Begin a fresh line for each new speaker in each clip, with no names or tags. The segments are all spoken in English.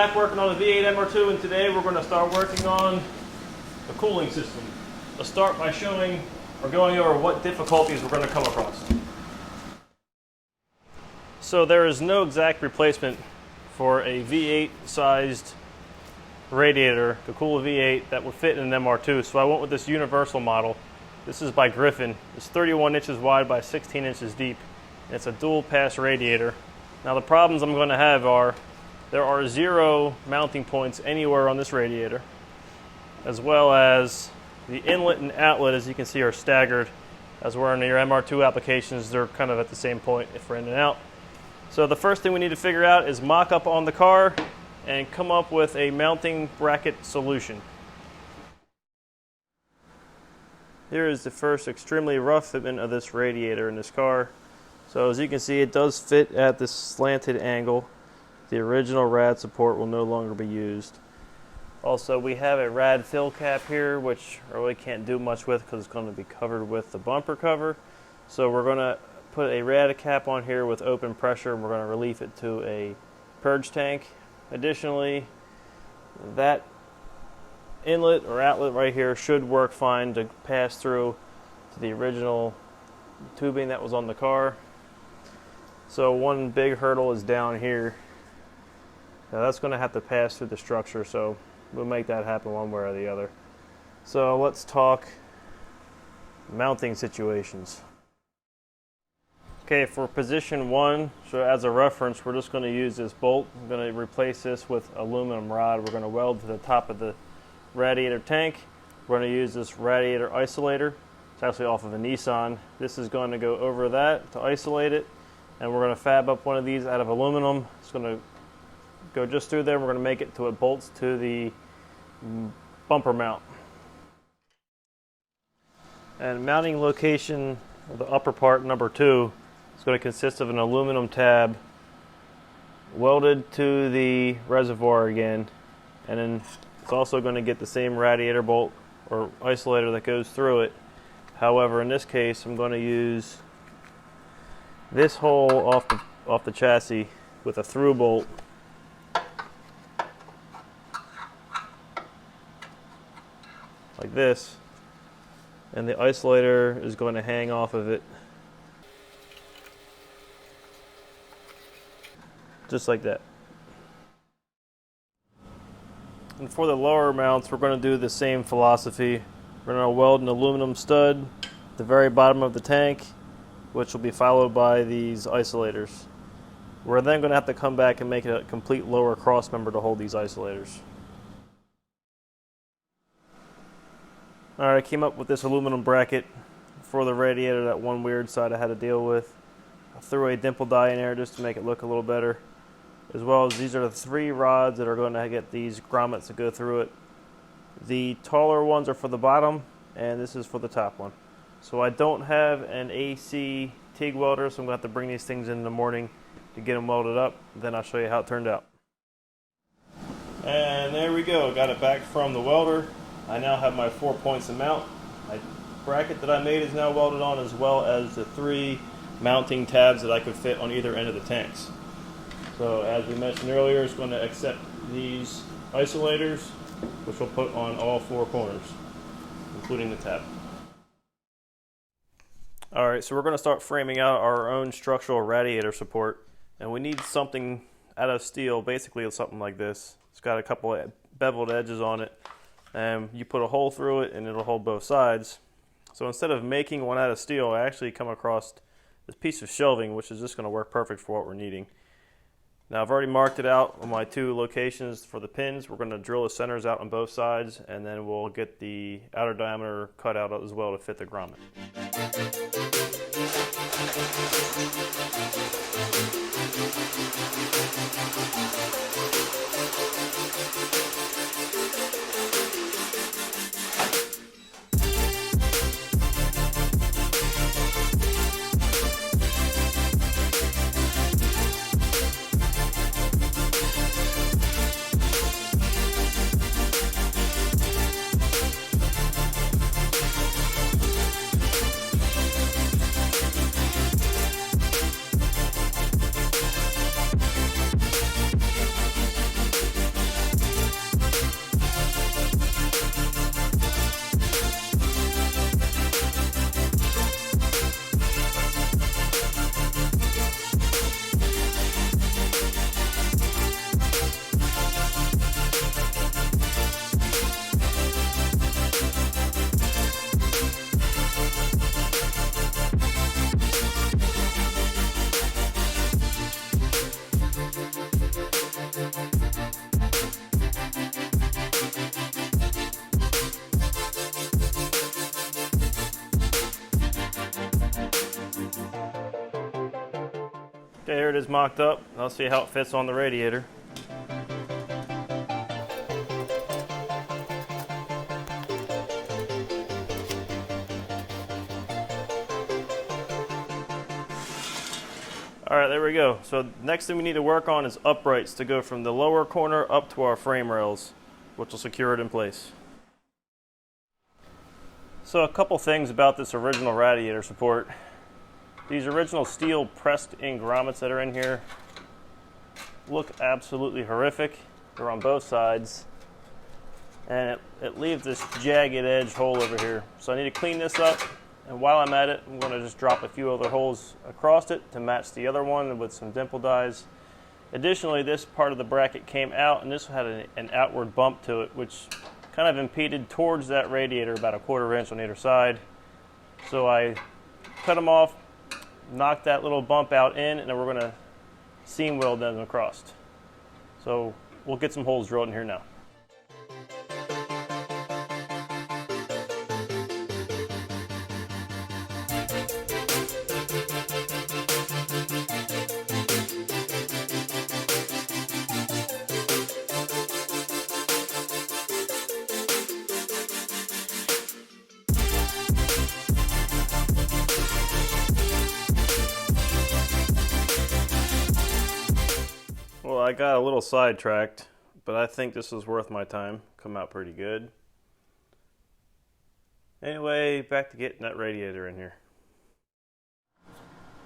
back working on the V8 MR2, and today we're going to start working on the cooling system. Let's start by showing or going over what difficulties we're going to come across. So there is no exact replacement for a V8 sized radiator to cool a V8 that would fit in an MR2, so I went with this universal model. This is by Griffin. It's 31 inches wide by 16 inches deep. It's a dual pass radiator. Now the problems I'm going to have are there are 0 mounting points anywhere on this radiator, as well as the inlet and outlet, as you can see, are staggered. As we're in your MR2 applications, they're kind of at the same point if we're in and out. So the first thing we need to figure out is mock up on the car and come up with a mounting bracket solution. Here is the first extremely rough fitment of this radiator in this car. So as you can see, it does fit at this slanted angle. The original rad support will no longer be used. Also, we have a rad fill cap here, which I really can't do much with because it's going to be covered with the bumper cover. So we're going to put a rad cap on here with open pressure, and we're going to relief it to a purge tank. Additionally, that inlet or outlet right here should work fine to pass through to the original tubing that was on the car. So one big hurdle is down here. Now that's going to have to pass through the structure, so we'll make that happen one way or the other. So let's talk mounting situations. Okay, for position 1, so as a reference, we're just going to use this bolt. I'm going to replace this with aluminum rod. We're going to weld to the top of the radiator tank. We're going to use this radiator isolator. It's actually off of a Nissan. This is going to go over that to isolate it, and we're going to fab up one of these out of aluminum. It's going to go just through there. We're going to make it to it bolts to the bumper mount. And mounting location of the upper part, number 2, is going to consist of an aluminum tab welded to the reservoir again, and then it's also going to get the same radiator bolt or isolator that goes through it. However, in this case, I'm going to use this hole off the chassis with a through bolt. Like this, and the isolator is going to hang off of it just like that. And for the lower mounts, we're going to do the same philosophy. We're going to weld an aluminum stud at the very bottom of the tank, which will be followed by these isolators. We're then going to have to come back and make it a complete lower cross member to hold these isolators. Alright, I came up with this aluminum bracket for the radiator, that one weird side I had to deal with. I threw a dimple die in there just to make it look a little better. As well as these are the 3 rods that are going to get these grommets to go through it. The taller ones are for the bottom, and this is for the top one. So I don't have an AC TIG welder, so I'm going to have to bring these things in the morning to get them welded up. Then I'll show you how it turned out. And there we go, got it back from the welder. I now have my 4 points to mount. My bracket that I made is now welded on, as well as the 3 mounting tabs that I could fit on either end of the tanks. So as we mentioned earlier, it's going to accept these isolators, which we'll put on all 4 corners, including the tab. Alright, so we're going to start framing out our own structural radiator support, and we need something out of steel, basically something like this. It's got a couple of beveled edges on it. And you put a hole through it and it'll hold both sides. So instead of making one out of steel, I actually come across this piece of shelving, which is just going to work perfect for what we're needing. Now I've already marked it out on my 2 locations for the pins. We're going to drill the centers out on both sides, and then we'll get the outer diameter cut out as well to fit the grommet. Okay, here it is mocked up. I'll see how it fits on the radiator. Alright, there we go. So next thing we need to work on is uprights to go from the lower corner up to our frame rails, which will secure it in place. So a couple things about this original radiator support. These original steel pressed in grommets that are in here look absolutely horrific. They're on both sides. And it leaves this jagged edge hole over here. So I need to clean this up. And while I'm at it, I'm going to just drop a few other holes across it to match the other one with some dimple dies. Additionally, this part of the bracket came out, and this had an outward bump to it, which kind of impeded towards that radiator about a 1/4 inch on either side. So I cut them off, knocked that little bump out in, and then we're going to seam weld them across. So we'll get some holes drilled in here now. Well, I got a little sidetracked, but I think this was worth my time. Come out pretty good. Anyway, back to getting that radiator in here.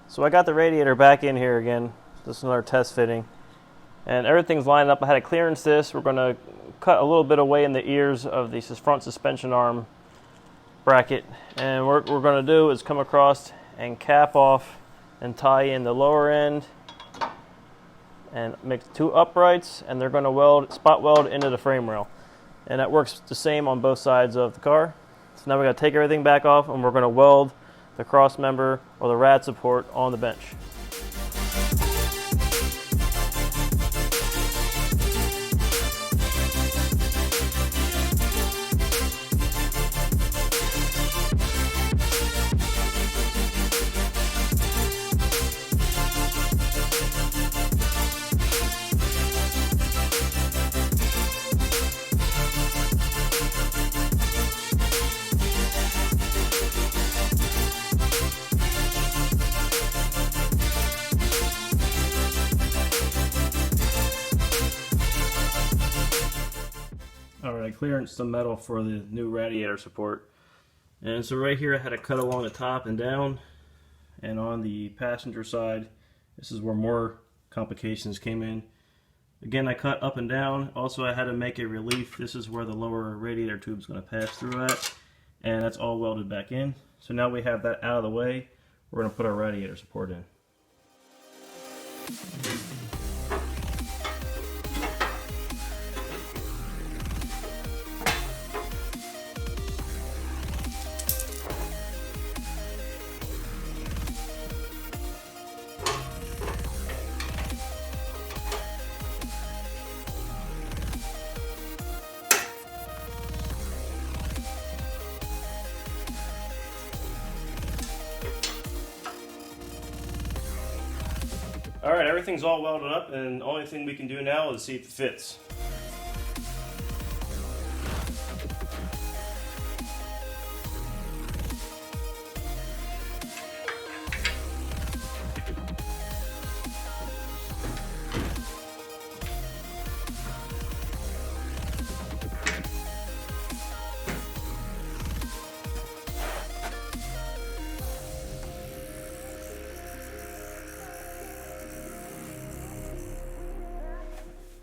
So I got the radiator back in here again. This is another test fitting. And everything's lined up. I had to clearance this. We're going to cut a little bit away in the ears of the front suspension arm bracket. And what we're going to do is come across and cap off and tie in the lower end and make 2 uprights, and they're going to spot weld into the frame rail. And that works the same on both sides of the car. So now we're going to take everything back off, and we're going to weld the cross member or the rad support on the bench. Alright, I clearanced some metal for the new radiator support. And so right here I had to cut along the top and down. And on the passenger side, this is where more complications came in. Again, I cut up and down. Also, I had to make a relief. This is where the lower radiator tube is going to pass through at. And that's all welded back in. So now we have that out of the way. We're going to put our radiator support in. Alright, everything's all welded up, and the only thing we can do now is see if it fits.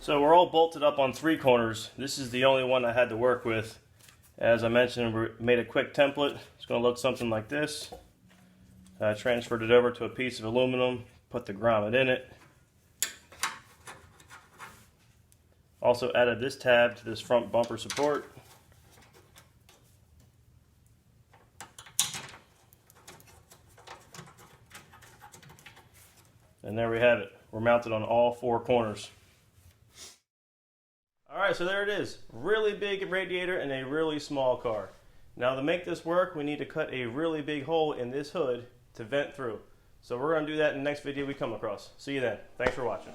So we're all bolted up on 3 corners. This is the only one I had to work with. As I mentioned, we made a quick template. It's going to look something like this. I transferred it over to a piece of aluminum, put the grommet in it. Also added this tab to this front bumper support. And there we have it. We're mounted on all 4 corners. Alright, so there it is. Really big radiator in a really small car. Now to make this work, we need to cut a really big hole in this hood to vent through. So we're going to do that in the next video we come across. See you then. Thanks for watching.